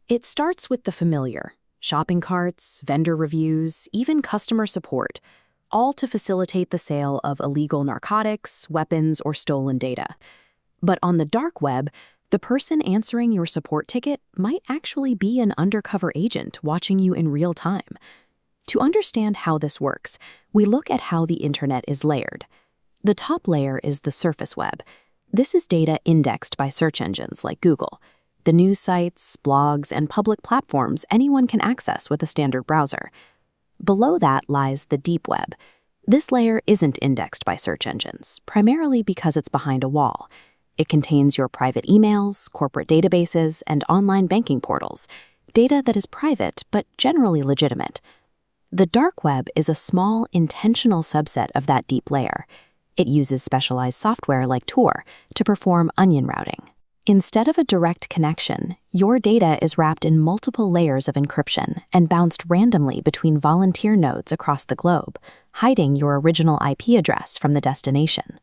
It starts with the familiar: shopping carts, vendor reviews, even customer support, all to facilitate the sale of illegal narcotics, weapons, or stolen data. But on the dark web, the person answering your support ticket might actually be an undercover agent watching you in real time. To understand how this works, we look at how the internet is layered. The top layer is the surface web. This is data indexed by search engines like Google, the news sites, blogs, and public platforms anyone can access with a standard browser. Below that lies the deep web. This layer isn't indexed by search engines, primarily because it's behind a wall. It contains your private emails, corporate databases, and online banking portals, data that is private but generally legitimate. The dark web is a small, intentional subset of that deep layer. It uses specialized software like Tor to perform onion routing. Instead of a direct connection, your data is wrapped in multiple layers of encryption and bounced randomly between volunteer nodes across the globe, hiding your original IP address from the destination.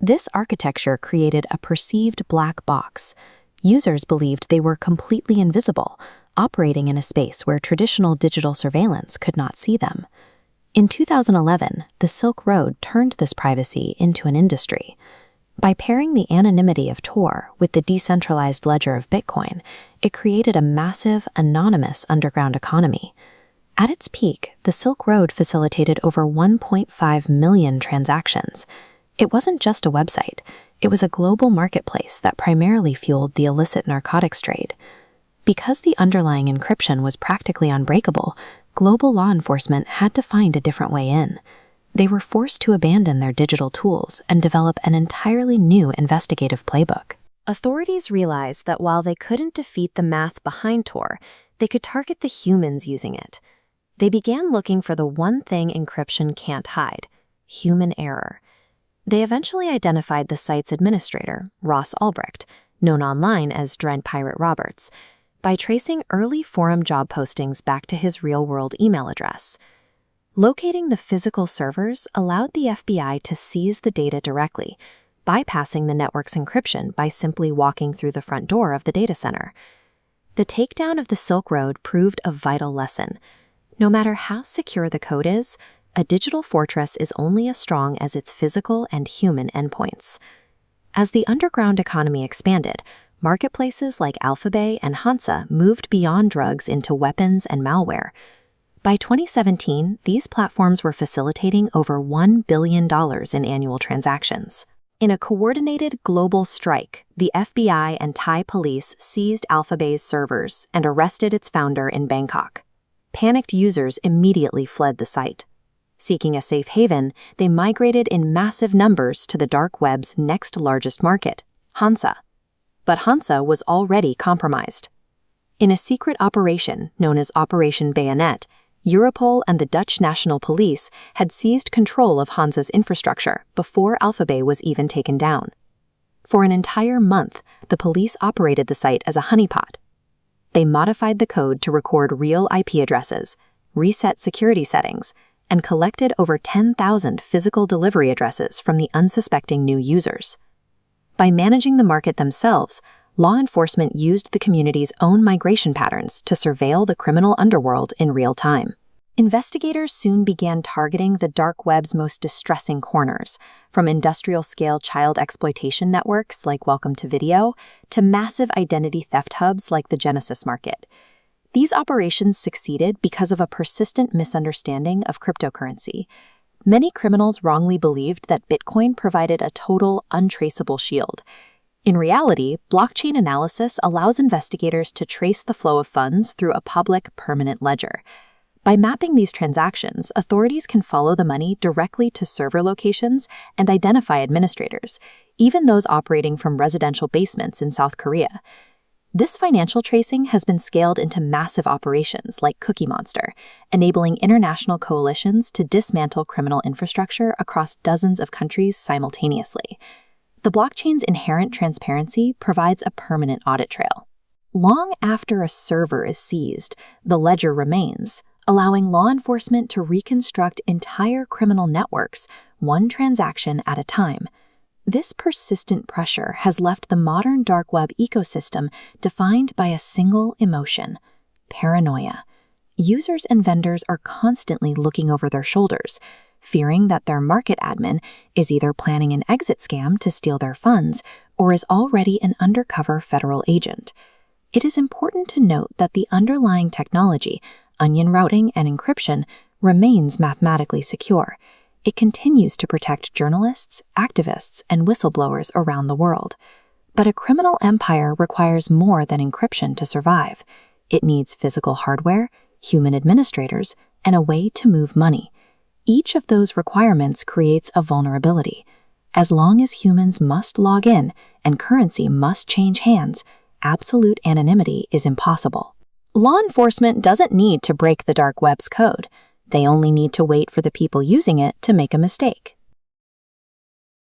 This architecture created a perceived black box. Users believed they were completely invisible, operating in a space where traditional digital surveillance could not see them. In 2011, the Silk Road turned this privacy into an industry. By pairing the anonymity of Tor with the decentralized ledger of Bitcoin, it created a massive, anonymous underground economy. At its peak, the Silk Road facilitated over 1.5 million transactions. It wasn't just a website. It was a global marketplace that primarily fueled the illicit narcotics trade. Because the underlying encryption was practically unbreakable, global law enforcement had to find a different way in. They were forced to abandon their digital tools and develop an entirely new investigative playbook. Authorities realized that while they couldn't defeat the math behind Tor, they could target the humans using it. They began looking for the one thing encryption can't hide: human error. They eventually identified the site's administrator, Ross Ulbricht, known online as Dread Pirate Roberts, by tracing early forum job postings back to his real-world email address. Locating the physical servers allowed the FBI to seize the data directly, bypassing the network's encryption by simply walking through the front door of the data center. The takedown of the Silk Road proved a vital lesson. No matter how secure the code is, a digital fortress is only as strong as its physical and human endpoints. As the underground economy expanded, marketplaces like Alphabet and Hansa moved beyond drugs into weapons and malware. By 2017, these platforms were facilitating over $1 billion in annual transactions. In a coordinated global strike, the FBI and Thai police seized Alphabet's servers and arrested its founder in Bangkok. Panicked users immediately fled the site. Seeking a safe haven, they migrated in massive numbers to the dark web's next largest market, Hansa. But Hansa was already compromised. In a secret operation known as Operation Bayonet, Europol and the Dutch National Police had seized control of Hansa's infrastructure before Alphabet was even taken down. For an entire month, the police operated the site as a honeypot. They modified the code to record real IP addresses, reset security settings, and collected over 10,000 physical delivery addresses from the unsuspecting new users. By managing the market themselves, law enforcement used the community's own migration patterns to surveil the criminal underworld in real time. Investigators soon began targeting the dark web's most distressing corners, from industrial-scale child exploitation networks like Welcome to Video to massive identity theft hubs like the Genesis Market. These operations succeeded because of a persistent misunderstanding of cryptocurrency. Many criminals wrongly believed that Bitcoin provided a total, untraceable shield. In reality, blockchain analysis allows investigators to trace the flow of funds through a public, permanent ledger. By mapping these transactions, authorities can follow the money directly to server locations and identify administrators, even those operating from residential basements in South Korea. This financial tracing has been scaled into massive operations like Cookie Monster, enabling international coalitions to dismantle criminal infrastructure across dozens of countries simultaneously. The blockchain's inherent transparency provides a permanent audit trail. Long after a server is seized, the ledger remains, allowing law enforcement to reconstruct entire criminal networks, one transaction at a time. This persistent pressure has left the modern dark web ecosystem defined by a single emotion: paranoia. Users and vendors are constantly looking over their shoulders, fearing that their market admin is either planning an exit scam to steal their funds or is already an undercover federal agent. It is important to note that the underlying technology, onion routing and encryption, remains mathematically secure. It continues to protect journalists, activists, and whistleblowers around the world. But a criminal empire requires more than encryption to survive. It needs physical hardware, human administrators, and a way to move money. Each of those requirements creates a vulnerability. As long as humans must log in and currency must change hands, absolute anonymity is impossible. Law enforcement doesn't need to break the dark web's code. They only need to wait for the people using it to make a mistake.